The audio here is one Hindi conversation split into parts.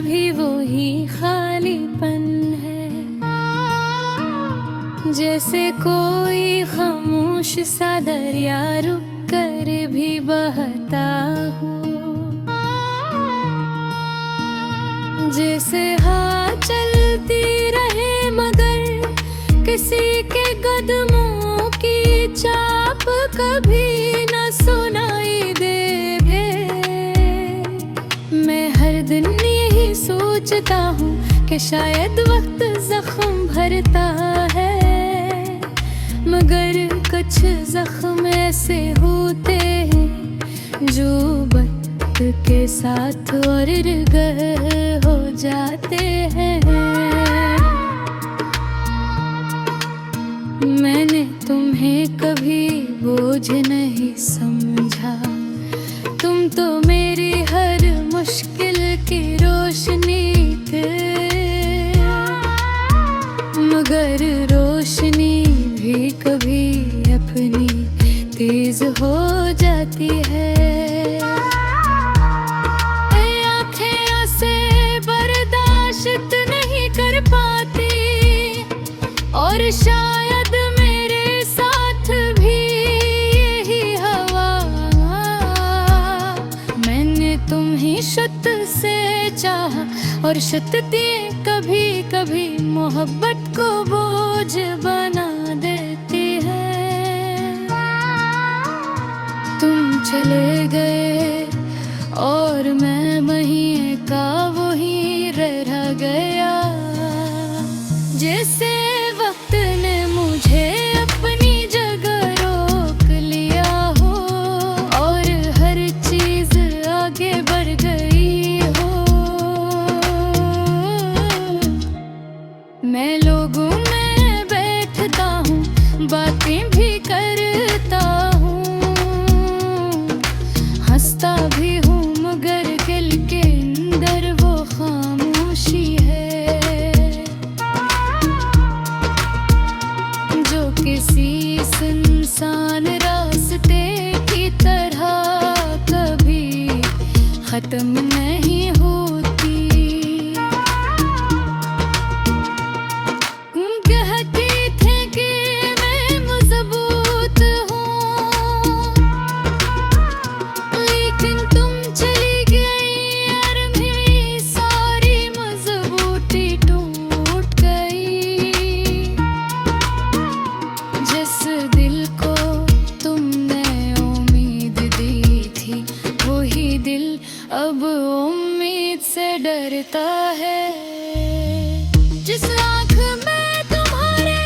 भी वही खालीपन है, जैसे कोई खामोश सा दरिया रुक कर भी बहता हो, जैसे हाँ चलती रहे मगर किसी के कदमों की चाप कभी न सुनाई देवे। मैं हर दिन यही सोचता हूँ कि शायद वक्त जख्म भरता है, मगर कुछ जख्म ऐसे होते हैं जो वक्त के साथ और गर हो जाते हैं। मैंने तुम्हें कभी बोझ नहीं समझा, तुम तो मेरी हर मुश्किल की रोशनी थे, मगर रोशनी भी कभी अपनी तेज हो जाती है। आँखें से बर्दाश्त नहीं कर पाती और शायद मेरे साथ भी यही हवा। मैंने तुम्हें शत से चाहा और शतती कभी कभी मोहब्बत को बोझ बना देती है। तुम चले गए और मैं वहीं का वही रह गया, जैसे वक्त ने मुझे अपनी जगह रोक लिया हो और हर चीज आगे बढ़ गई हो। मैं लोगों में बैठता हूँ, बातें भी करता हूँ, हंसता भी हूँ, मगर दिल के अंदर वो खामोशी है जो किसी सुनसान रास्ते की तरह कभी खत्म नहीं होती। कहती थे कि मैं मजबूत हूँ, लेकिन तुम चली गई और मेरी सारी मजबूती टूट गई। जिस दिल को तुमने उम्मीद दी थी वही दिल अब उम्मीद से डरता है। जिस आँख में तुम्हारे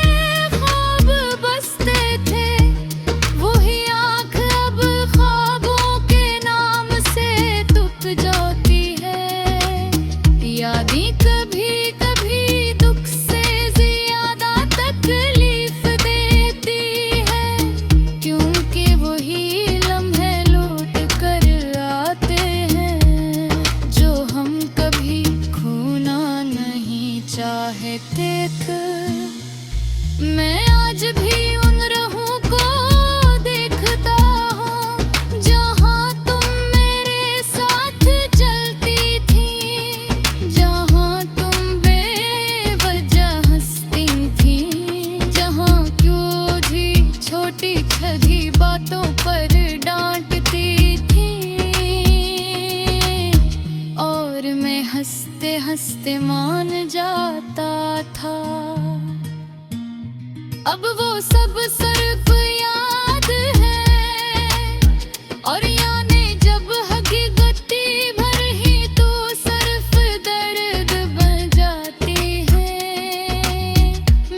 ख्वाब बसते थे वही आँख अब ख्वाबों के नाम से टूट जाती है। यादें कभी कभी दुख से ज्यादा तकलीफ देती है, क्योंकि वही लम्हे लौट कर आते हैं जो हम कभी खोना नहीं चाहते थे। मैं आज भी उन राहों को देखता हूँ जहाँ तुम मेरे साथ चलती थी, जहाँ तुम बेवजह हंसती थी, जहाँ क्यों भी छोटी छड़ी बातों पर डांटती थी और मैं हंसते हंसते मान जाता था। अब वो सब सिर्फ याद है और यादें जब हकीकती भर ही तो सिर्फ दर्द बन जाती है।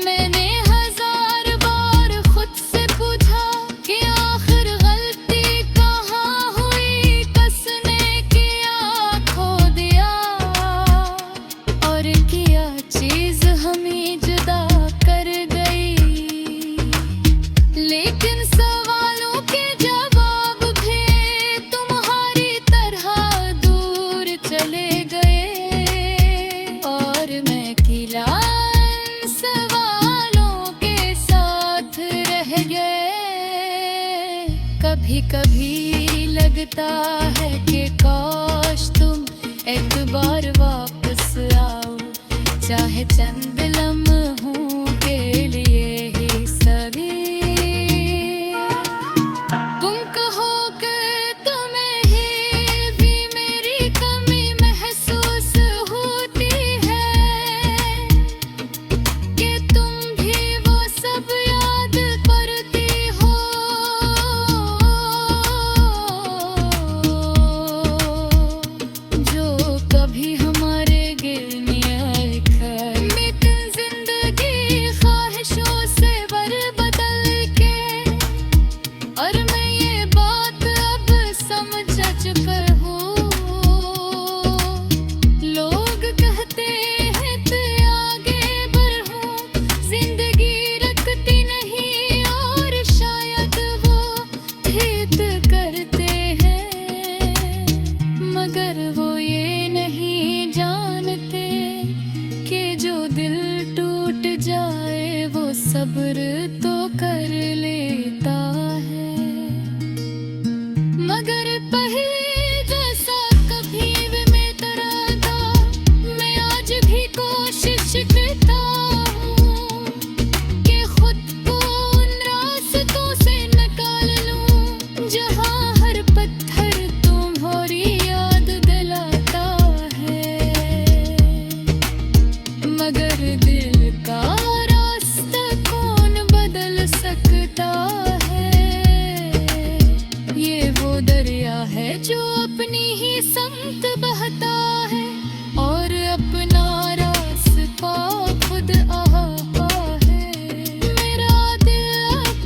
मैंने हजार बार खुद से पूछा कि आखिर गलती कहाँ हुई, कसने किया खो दिया और किया चीज हमें जुदा कर गई। लेकिन सवालों के जवाब भी तुम्हारी तरह दूर चले गए और मैं अकेला इन सवालों के साथ रह गए। कभी कभी लगता है कि काश तुम एक बार वापस चाहे चंद लम्हों के लिए ही सभी। तुम कहो कि तुम्हें ही भी मेरी कमी महसूस होती है, कि तुम भी वो सब याद करती हो जो कभी हमारे मगर वो ये नहीं जानते कि जो दिल टूट जाए वो सब्र तो कर लेता है। मगर पहले जैसा कभी भी मैं तरह था, मैं आज भी कोशिश करता हूँ कि खुद को उन रास्तों से निकाल लूँ जहाँ हर पत्थर तुम्हारी याद दिलाता है। मगर दिल का रास्ता कौन बदल सकता है? ये वो दरिया है जो अपनी ही संगत बहता है और अपना रास्ता खुद आता है। मेरा दिल अब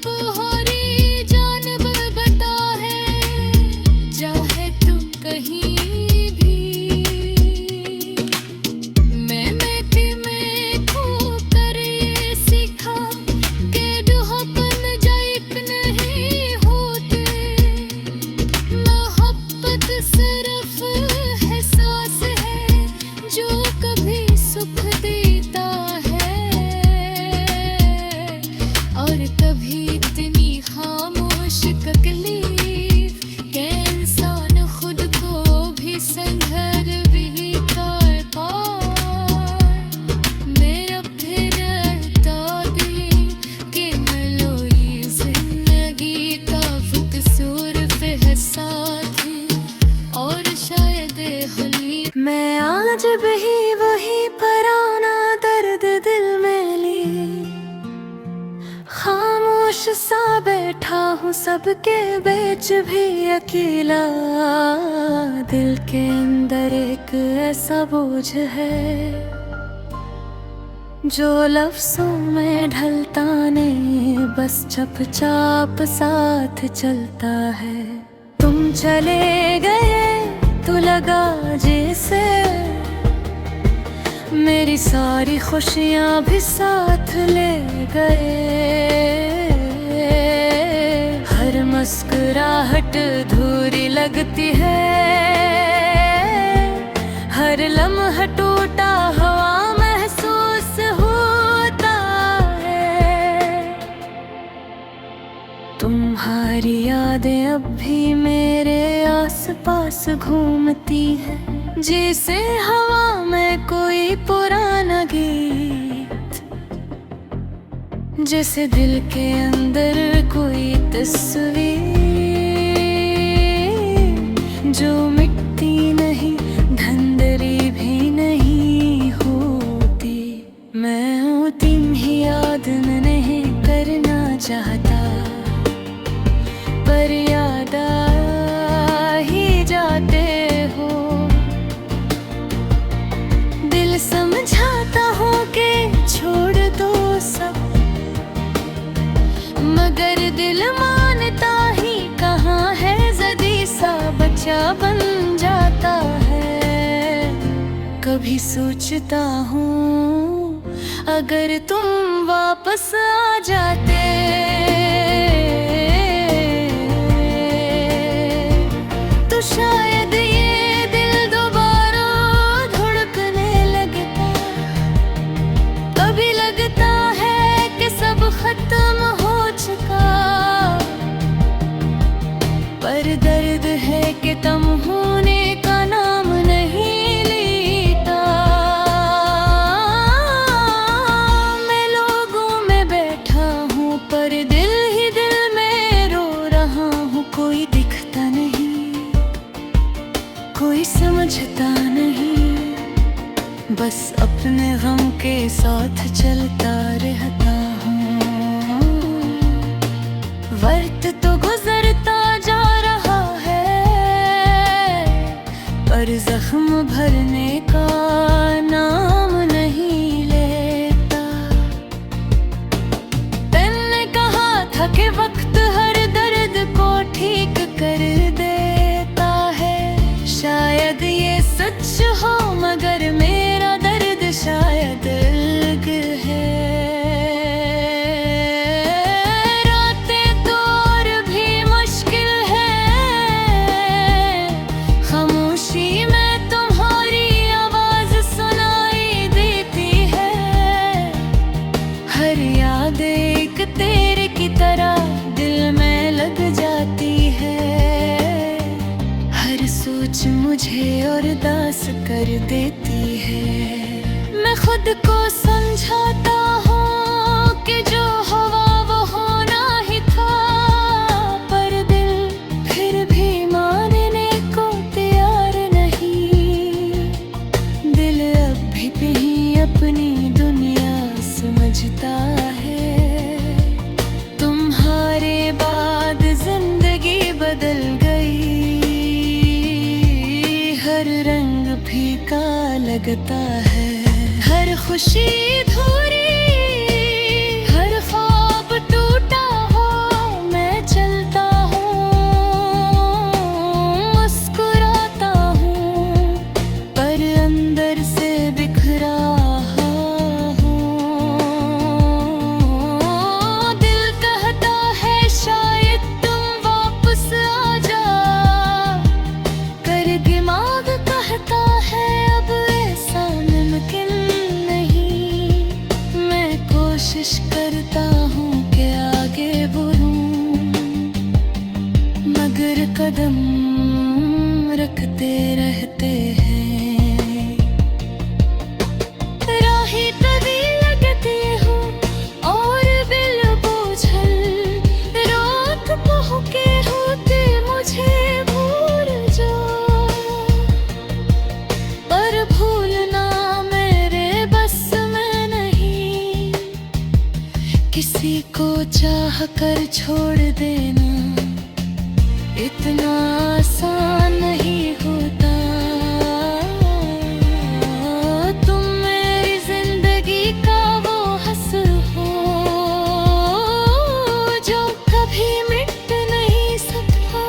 तुम्हारी जानब बता है, चाहे तुम कहीं भी। मैंने में खो कर ये सीखा कि दुहापन जायक नहीं होते। मोहब्बत सिर्फ एहसास है जो कभी सुख देता है और कभी इतनी खामोश तकलीफ कि इंसान खुद को भी संघर भी करता। मेरा फिर रहता दिल कि मलोई जिंदगी का कसूर है साथी और शायद हली। मैं आज भी वही पुराना दर्द दिल में ली, खामोश सा बैठा हूँ सबके बीच भी अकेला। दिल के अंदर एक ऐसा बोझ है जो लफ्जों में ढलता नहीं, बस चुपचाप साथ चलता है। तुम चले गए तो लगा जैसे मेरी सारी खुशियाँ भी साथ ले गए। हर मुस्कुराहट अधूरी लगती है, हर लम्हा टूटा हुआ महसूस होता है। तुम्हारी यादें अब भी मेरे आसपास घूमती हैं, जैसे हवा में कोई पुराना गीत, जैसे दिल के अंदर कोई तस्वीर जो मिटती नहीं, धंधरी भी नहीं होती। मैं हूँ तुम ही याद नहीं करना चाहता, पर याद आ ही जाते हो। दिल समझाता हूँ कि छोड़ दो सब, मगर दिल मानता ही कहाँ है। ज़दी सा बच्चा बन जाता है। कभी सोचता हूँ अगर तुम वापस आ जाते तो शायद ये दिल दोबारा धड़कने लगता। कभी लगता है कि सब खत्म हो चुका, पर दर्द है कि तुम होने का नाम नहीं लेता। बस अपने गम के साथ चलता रहता हूँ। वक्त तो गुजरता जा रहा है, पर जख्म भरने का नाम नहीं लेता। दिल ने कहा था कि वक्त हर दर्द को ठीक कर देता है। शायद ये सच हो, मगर मेरा दर्द शायद अलग है। रातें तो और भी मुश्किल है, खामोशी में तुम्हारी आवाज सुनाई देती है। हर याद एक तेरे की तरह दिल में लग जाती है। हर सोच मुझे और दास कर देती है। मैं खुद को समझाता हूँ कि जो हुआ वो होना ही था, पर दिल फिर भी मानने को तैयार नहीं। दिल अब भी अपनी दुनिया समझता है। तुम्हारे बाद जिंदगी बदल गई, हर रंग फीका लगता है। हर खुशी धूरी, हर ख्वाब टूटा हो, मैं चलता हूँ, मुस्कुराता हूँ, पर अंदर से बिखरा हूँ। दिल कहता है शायद तुम वापस आ जा, कर दिमाग कहता है अब ऐसा मुमकिन नहीं। मैं कोशिश करता हूँ कि आगे बढ़ूं, मगर कदम रखते रहते हैं। राही तभी लगती हूँ और बिल बोझल, रात पहुँके होते मुझे भूल जाओ, पर भूलना मेरे बस में नहीं। किसी को चाह कर छोड़ देना इतना आसान नहीं होता। तुम मेरी जिंदगी का वो हंस हो, जो कभी मिट नहीं सकता।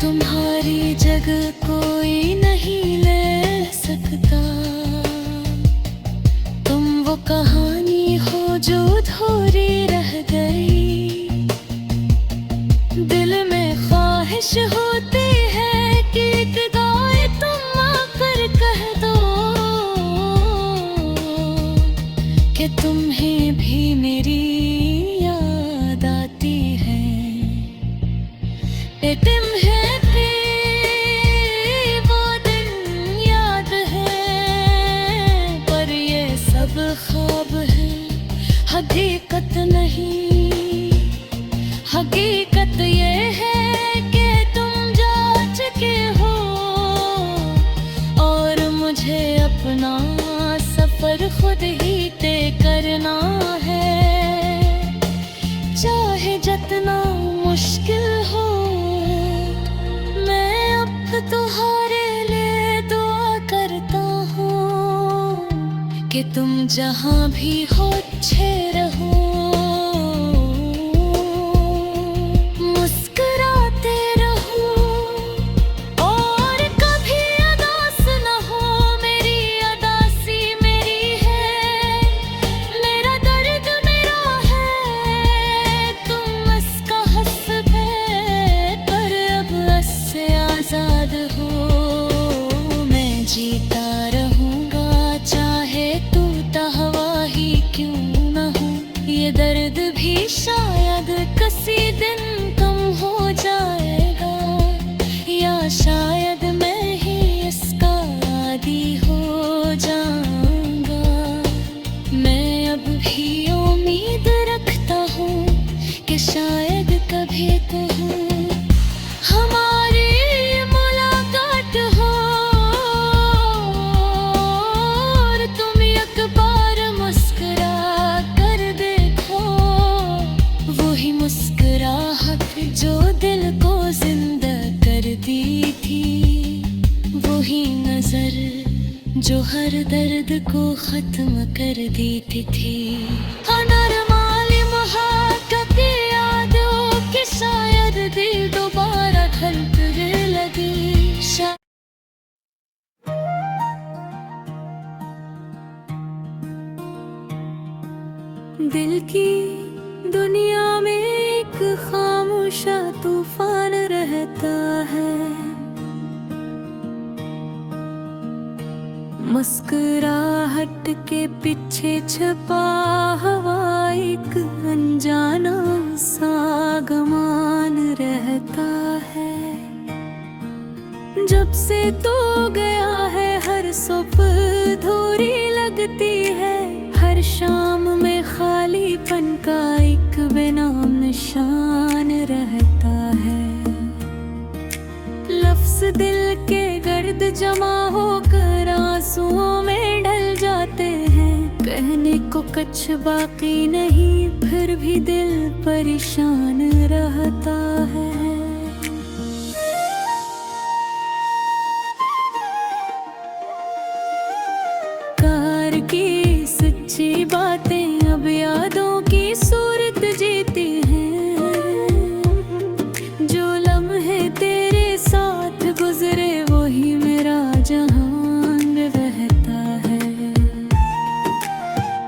तुम्हारी जगह कोई नहीं ले सकता। तुम वो कहानी हो जो अधूरी रह गई। दिल में ख्वाहिश होती है कि एक गाए तुम आकर कह दो कि तुम्हें भी मेरी याद आती है। तुम्हें भी वो दिन याद है, पर ये सब ख्वाब है, हकीकत नहीं। हकीकत ये है कि तुम जा चुके हो और मुझे अपना सफर खुद ही तय करना है। चाहे जितना मुश्किल हो, मैं अब तुम्हारे लिए दुआ करता हूँ कि तुम जहाँ भी हो अच्छे रहो। मुस्कुराते रहो और कभी अदास न हो। मेरी अदासी मेरी है, मेरा दर्द मेरा है। तुम इसका हस्ब है, पर अब इससे आजाद हो। मैं जीता रहूंगा चाहे टूटा हुआ ही क्यों न हो। ये दर्द भी शायद किसी दिन कम हो जाएगा, या शायद मैं ही इसका आदी हो जाऊंगा। मैं अब भी उम्मीद रखता हूँ कि शायद कभी तो हमारी मुलाकात हो। जो हर दर्द को खत्म कर देती थी। अनरमाली महाका की यादों की शायद दिल दोबारा धड़कने लगी। दिल की दुनिया में एक खामोशा तूफान रहता है। मुस्कुराहट के पीछे छपा हवा एक अनजाना सा गमान रहता है। जब से तो गया है हर सुबह धूरी लगती है। हर शाम में खालीपन का एक बेनाम निशान रहता है। लफ्ज़ दिल के गर्द जमा होकर आंसुओं में ढल जाते हैं। कहने को कुछ बाकी नहीं फिर भी दिल परेशान रहता है। कार की सच्ची बातें अब यादों की सूरत जीती हैं। जो लम्हे तेरे साथ गुजरे वही मेरा जहान रहता है।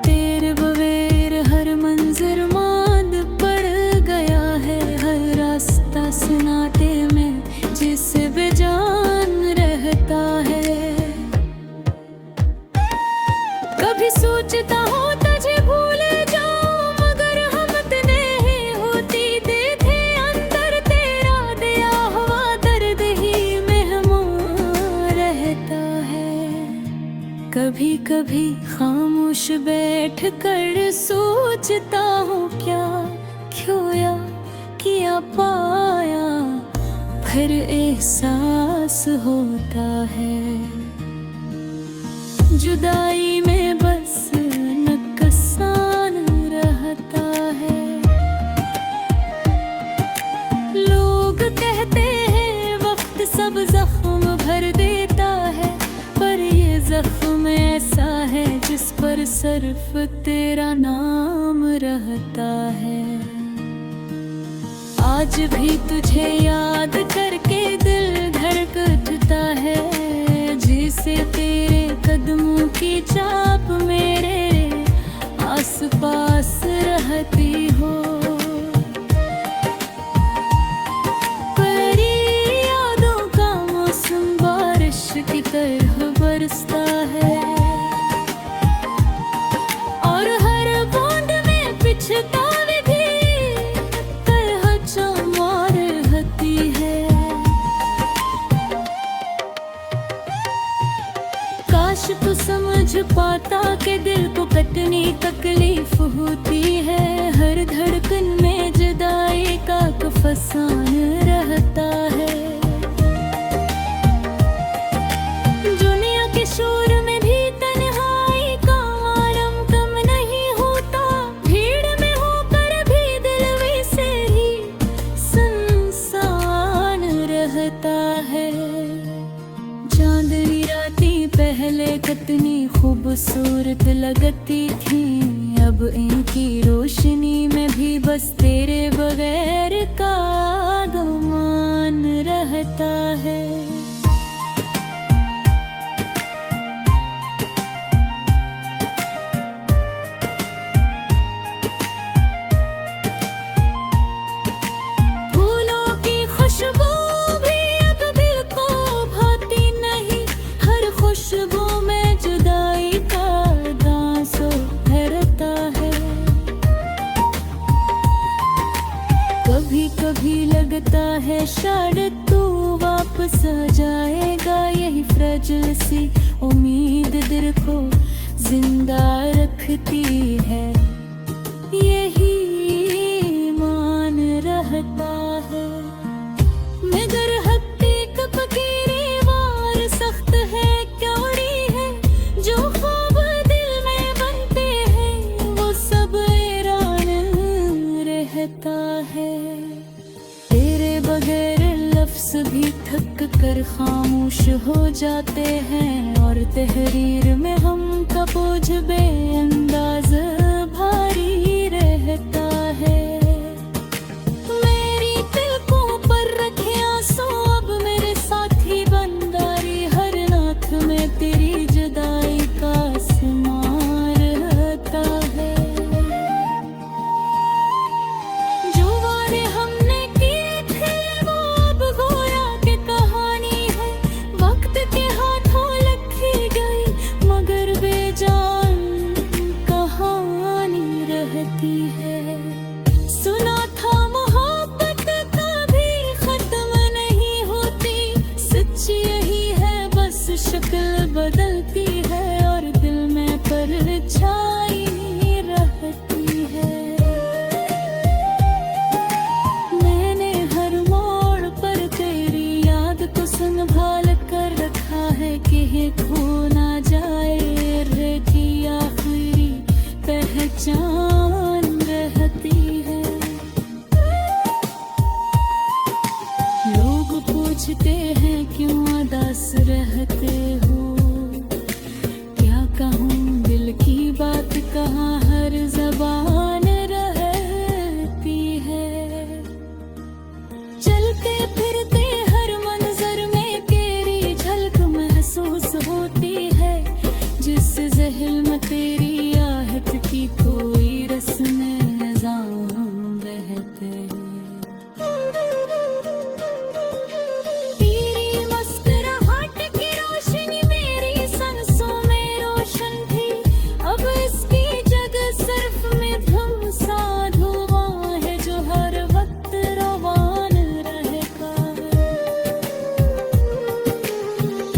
तेरे बगैर हर मंजर मांद पड़ गया है। हर रास्ता सुनाते में जिसे बेजान रहता है। कभी सोचता हूँ तुझे भूल जाऊं मगर हम इतने ही होती थे। अंदर तेरा दिया हुआ दर्द ही मेहमान रहता है। कभी कभी खामोश बैठ कर सोचता हूँ क्या खोया किया पाया। फिर एहसास होता है जुदाई में बस नुकसान रहता है। लोग कहते हैं वक्त सब जख्म भर देता है। पर ये जख्म ऐसा है जिस पर सिर्फ तेरा नाम रहता है। आज भी तुझे याद करके दिल धड़क उठता है। जिसे तेरे कदमों की चाप मेरे आसपास रहती हो। परी यादों का मौसम बारिश की तरह बरसता है। और हर बूंद में पिछतावे भी तरह चमक रहती है। काश तू समझ पाता कि दिल को कितनी तकलीफ होती है। हर धड़कन में जुदाई का फसान रहता है। दुनिया के शोर में भी तन्हाई का आलम कम नहीं होता। भीड़ में होकर भी दिल वैसे ही सुनसान रहता है। चांदनी रातें पहले कितनी खूबसूरत लगती थी। अब इनकी रोशनी में भी बस तेरे बगैर का गुमान रहता है। फूलों की खुशबू भी अब दिल को भाती नहीं। हर खुशबू में जुदाई का दांसो रहता है। कभी कभी लगता है शायद तू वापस आ जाएगा। यही फ्रजल सी उम्मीद दिल को जिंदा रखती है। यही मान रहता है। मगर हकीक फकीरी वार सख्त है क्योड़ी है। जो ख्वाब दिल में बनते हैं वो सब ईरान रहता है। तेरे बगैर लफ्ज़ भी थक कर खामोश हो जाते हैं, और तहरीर में हम का बोझ बेअंदाज भारी रहता है। मेरी तिलकों पर रखे आंसू अब मेरे साथी बंदारी, हर नाथ में तेरी जुदाई का आसमां रहता है। जो वादे हमने किए थे वो अब गोया के कहानी है, वक्त के हाथों लिखी गई मगर बेजान कहानी रहती है। सुना था मोहब्बत कभी खत्म नहीं होती, सच यही है बस शक्ल बदलती है, और दिल में परछाई रहती है। मैंने हर मोड़ पर तेरी याद को संभाल कर रखा है कि ये खो ना जाए रे की आखिरी पहचान रहती है। लोग पूछते हैं क्यों उदास रहते हो, क्या कहूँ दिल की बात कहाँ हर ज़बान रहती है। चलते फिरते हर मंजर में तेरी झलक महसूस होती है, जिस ज़हन में तेरी आहट की कोई रस्म निज़ाम रहते हैं। तेरी मुस्कुराहट की रोशनी मेरी सांसों में रोशन थी, अब इसकी जगह सिर्फ मध्यम सा धुआं है जो हर वक्त रवान रहेगा।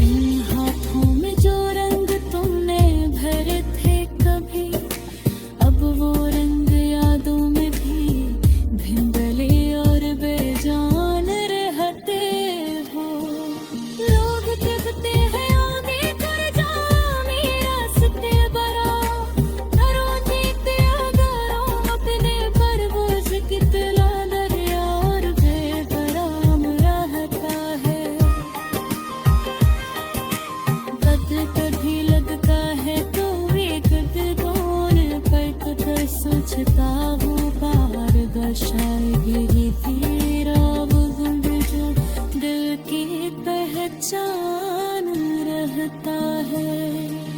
इन हाथों में जो रंग तुमने भरे थे कभी, अब वो रंग यादों में भी धिंबले और बेजान रहते हो। लोग कहते हैं आगे कर जा मेरा रास्ते बरा, घरों जीते अगरों अपने परवश कितना दरिया और बेपराम रहता है। कद कभी लगता है तो एक दोन पर कद सोचता हूँ पार दशाएगी तेरा वो गुंड जो दिल की पहचान रहता है।